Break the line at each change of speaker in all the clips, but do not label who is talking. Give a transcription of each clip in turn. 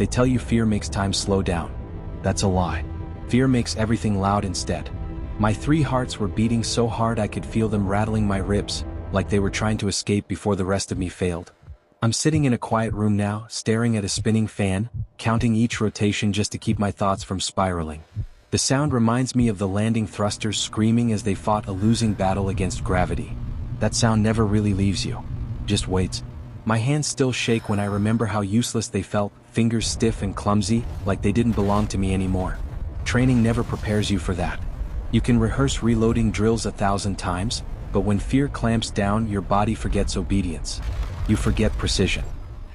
They tell you fear makes time slow down. That's a lie. Fear makes everything loud instead. My 3 hearts were beating so hard I could feel them rattling my ribs, like they were trying to escape before the rest of me failed. I'm sitting in a quiet room now, staring at a spinning fan, counting each rotation just to keep my thoughts from spiraling. The sound reminds me of the landing thrusters screaming as they fought a losing battle against gravity. That sound never really leaves you. Just waits. My hands still shake when I remember how useless they felt, fingers stiff and clumsy, like they didn't belong to me anymore. Training never prepares you for that. You can rehearse reloading drills 1,000 times, but when fear clamps down, your body forgets obedience. You forget precision.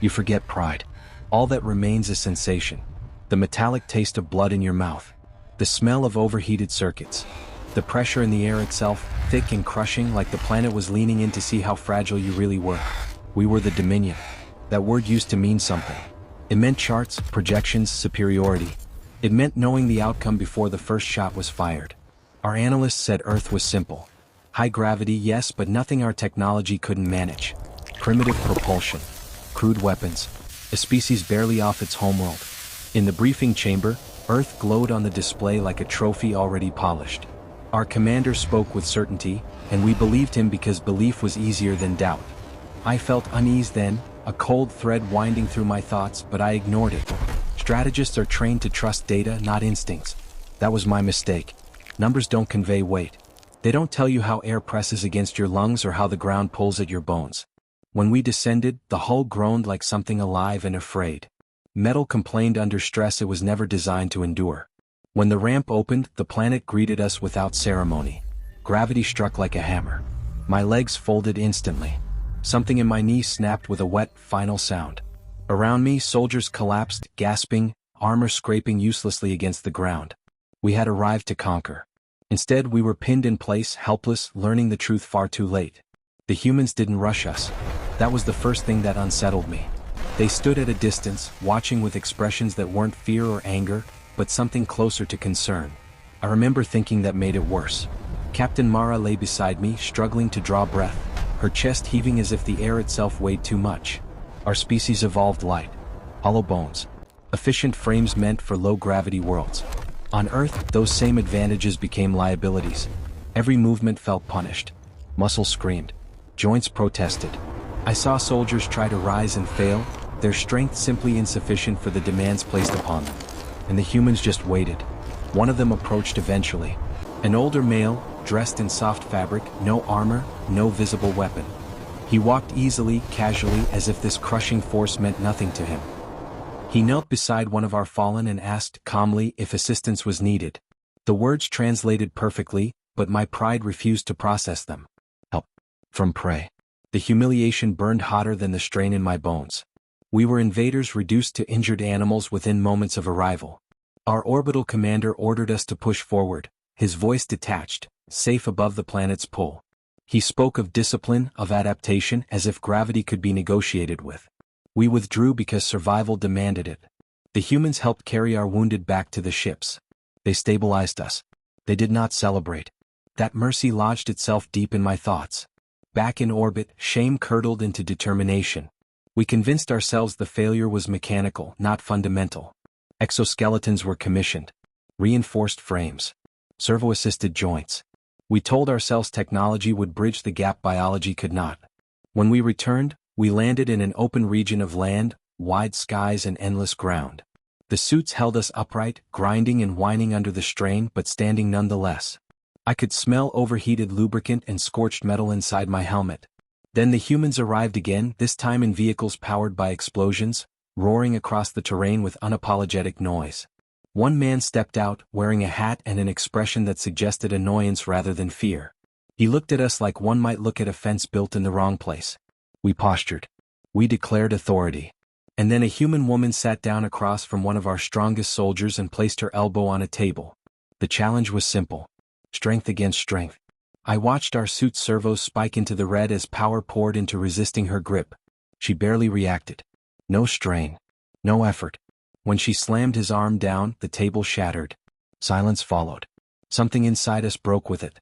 You forget pride. All that remains is sensation. The metallic taste of blood in your mouth. The smell of overheated circuits. The pressure in the air itself, thick and crushing, like the planet was leaning in to see how fragile you really were. We were the Dominion. That word used to mean something. It meant charts, projections, superiority. It meant knowing the outcome before the first shot was fired. Our analysts said Earth was simple. High gravity, yes, but nothing our technology couldn't manage. Primitive propulsion. Crude weapons. A species barely off its homeworld. In the briefing chamber, Earth glowed on the display like a trophy already polished. Our commander spoke with certainty, and we believed him because belief was easier than doubt. I felt unease then, a cold thread winding through my thoughts, but I ignored it. Strategists are trained to trust data, not instincts. That was my mistake. Numbers don't convey weight. They don't tell you how air presses against your lungs or how the ground pulls at your bones. When we descended, the hull groaned like something alive and afraid. Metal complained under stress it was never designed to endure. When the ramp opened, the planet greeted us without ceremony. Gravity struck like a hammer. My legs folded instantly. Something in my knee snapped with a wet, final sound. Around me, soldiers collapsed, gasping, armor scraping uselessly against the ground. We had arrived to conquer. Instead, we were pinned in place, helpless, learning the truth far too late. The humans didn't rush us. That was the first thing that unsettled me. They stood at a distance, watching with expressions that weren't fear or anger, but something closer to concern. I remember thinking that made it worse. Captain Mara lay beside me, struggling to draw breath, her chest heaving as if the air itself weighed too much. Our species evolved light. Hollow bones. Efficient frames meant for low-gravity worlds. On Earth, those same advantages became liabilities. Every movement felt punished. Muscles screamed. Joints protested. I saw soldiers try to rise and fail, their strength simply insufficient for the demands placed upon them. And the humans just waited. One of them approached eventually. An older male, dressed in soft fabric, no armor, no visible weapon. He walked easily, casually, as if this crushing force meant nothing to him. He knelt beside one of our fallen and asked calmly if assistance was needed. The words translated perfectly, but my pride refused to process them. Help. From prey. The humiliation burned hotter than the strain in my bones. We were invaders reduced to injured animals within moments of arrival. Our orbital commander ordered us to push forward, his voice detached, safe above the planet's pull. He spoke of discipline, of adaptation, as if gravity could be negotiated with. We withdrew because survival demanded it. The humans helped carry our wounded back to the ships. They stabilized us. They did not celebrate. That mercy lodged itself deep in my thoughts. Back in orbit, shame curdled into determination. We convinced ourselves the failure was mechanical, not fundamental. Exoskeletons were commissioned. Reinforced frames. Servo-assisted joints. We told ourselves technology would bridge the gap biology could not. When we returned, we landed in an open region of land, wide skies and endless ground. The suits held us upright, grinding and whining under the strain but standing nonetheless. I could smell overheated lubricant and scorched metal inside my helmet. Then the humans arrived again, this time in vehicles powered by explosions, roaring across the terrain with unapologetic noise. One man stepped out, wearing a hat and an expression that suggested annoyance rather than fear. He looked at us like one might look at a fence built in the wrong place. We postured. We declared authority. And then a human woman sat down across from one of our strongest soldiers and placed her elbow on a table. The challenge was simple. Strength against strength. I watched our suit's servos spike into the red as power poured into resisting her grip. She barely reacted. No strain. No effort. When she slammed his arm down, the table shattered. Silence followed. Something inside us broke with it.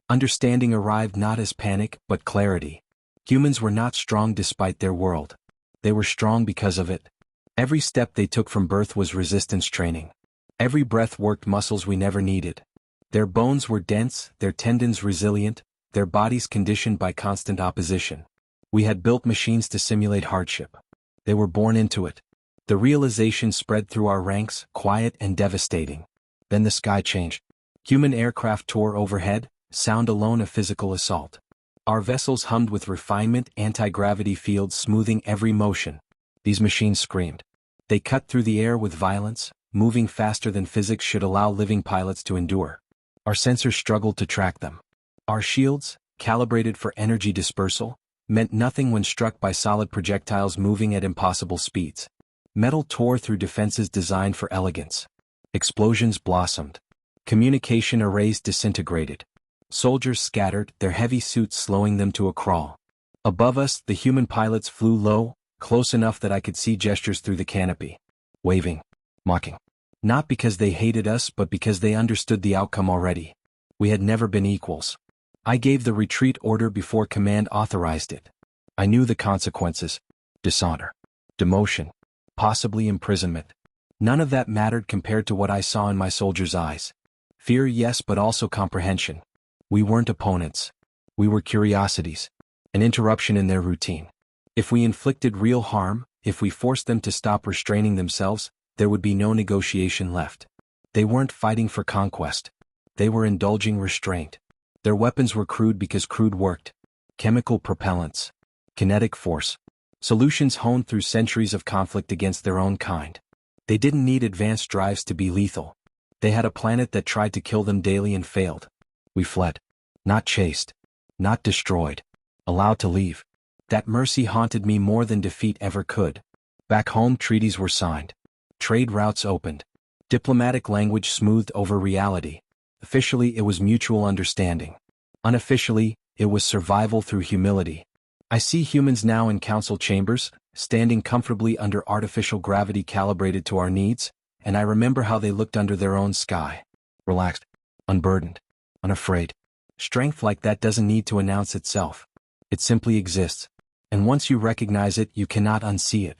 Understanding arrived not as panic, but clarity. Humans were not strong despite their world. They were strong because of it. Every step they took from birth was resistance training. Every breath worked muscles we never needed. Their bones were dense, their tendons resilient, their bodies conditioned by constant opposition. We had built machines to simulate hardship. They were born into it. The realization spread through our ranks, quiet and devastating. Then the sky changed. Human aircraft tore overhead, sound alone a physical assault. Our vessels hummed with refinement, anti-gravity fields smoothing every motion. These machines screamed. They cut through the air with violence, moving faster than physics should allow living pilots to endure. Our sensors struggled to track them. Our shields, calibrated for energy dispersal, meant nothing when struck by solid projectiles moving at impossible speeds. Metal tore through defenses designed for elegance. Explosions blossomed. Communication arrays disintegrated. Soldiers scattered, their heavy suits slowing them to a crawl. Above us, the human pilots flew low, close enough that I could see gestures through the canopy. Waving. Mocking. Not because they hated us but because they understood the outcome already. We had never been equals. I gave the retreat order before command authorized it. I knew the consequences. Dishonor. Demotion. Possibly imprisonment. None of that mattered compared to what I saw in my soldiers' eyes. Fear, yes, but also comprehension. We weren't opponents. We were curiosities. An interruption in their routine. If we inflicted real harm, if we forced them to stop restraining themselves, there would be no negotiation left. They weren't fighting for conquest. They were indulging restraint. Their weapons were crude because crude worked. Chemical propellants. Kinetic force. Solutions honed through centuries of conflict against their own kind. They didn't need advanced drives to be lethal. They had a planet that tried to kill them daily and failed. We fled. Not chased. Not destroyed. Allowed to leave. That mercy haunted me more than defeat ever could. Back home, treaties were signed. Trade routes opened. Diplomatic language smoothed over reality. Officially, it was mutual understanding. Unofficially, it was survival through humility. I see humans now in council chambers, standing comfortably under artificial gravity calibrated to our needs, and I remember how they looked under their own sky. Relaxed, unburdened, unafraid. Strength like that doesn't need to announce itself. It simply exists. And once you recognize it, you cannot unsee it.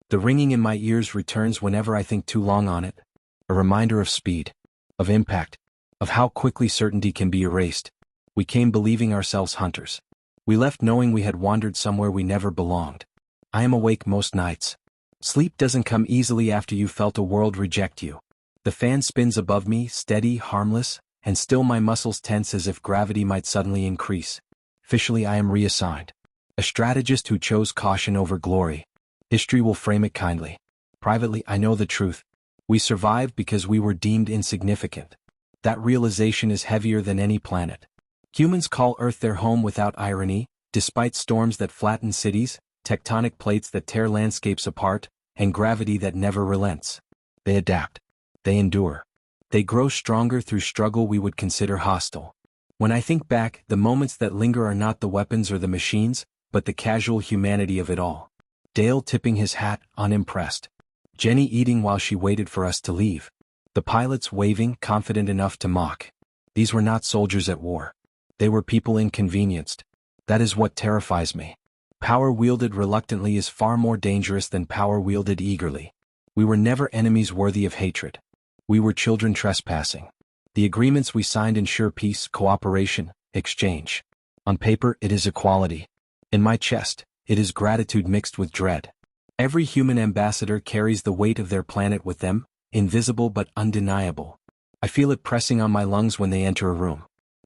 The ringing in my ears returns whenever I think too long on it. A reminder of speed, of impact, of how quickly certainty can be erased. We came believing ourselves hunters. We left knowing we had wandered somewhere we never belonged. I am awake most nights. Sleep doesn't come easily after you felt a world reject you. The fan spins above me, steady, harmless, and still my muscles tense as if gravity might suddenly increase. Officially, I am reassigned. A strategist who chose caution over glory. History will frame it kindly. Privately, I know the truth. We survived because we were deemed insignificant. That realization is heavier than any planet. Humans call Earth their home without irony, despite storms that flatten cities, tectonic plates that tear landscapes apart, and gravity that never relents. They adapt. They endure. They grow stronger through struggle we would consider hostile. When I think back, the moments that linger are not the weapons or the machines, but the casual humanity of it all. Dale tipping his hat, unimpressed. Jenny eating while she waited for us to leave. The pilots waving, confident enough to mock. These were not soldiers at war. They were people inconvenienced. That is what terrifies me. Power wielded reluctantly is far more dangerous than power wielded eagerly. We were never enemies worthy of hatred. We were children trespassing. The agreements we signed ensure peace, cooperation, exchange. On paper, it is equality. In my chest, it is gratitude mixed with dread. Every human ambassador carries the weight of their planet with them, invisible but undeniable. I feel it pressing on my lungs when they enter a room.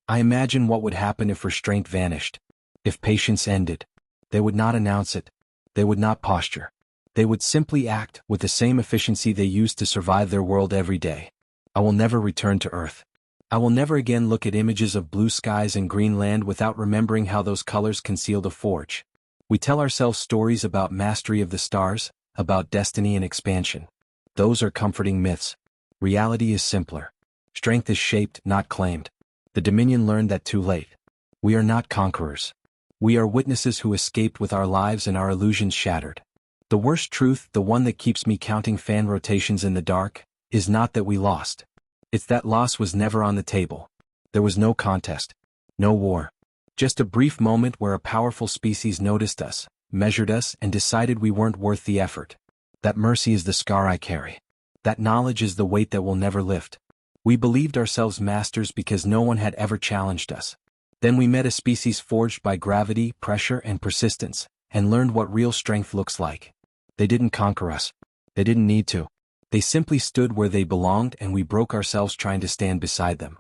I imagine what would happen if restraint vanished. If patience ended. They would not announce it. They would not posture. They would simply act with the same efficiency they used to survive their world every day. I will never return to Earth. I will never again look at images of blue skies and green land without remembering how those colors concealed a forge. We tell ourselves stories about mastery of the stars, about destiny and expansion. Those are comforting myths. Reality is simpler. Strength is shaped, not claimed. The Dominion learned that too late. We are not conquerors. We are witnesses who escaped with our lives and our illusions shattered. The worst truth, the one that keeps me counting fan rotations in the dark, is not that we lost. It's that loss was never on the table. There was no contest. No war. Just a brief moment where a powerful species noticed us, measured us, and decided we weren't worth the effort. That mercy is the scar I carry. That knowledge is the weight that will never lift. We believed ourselves masters because no one had ever challenged us. Then we met a species forged by gravity, pressure, and persistence, and learned what real strength looks like. They didn't conquer us. They didn't need to. They simply stood where they belonged, and we broke ourselves trying to stand beside them.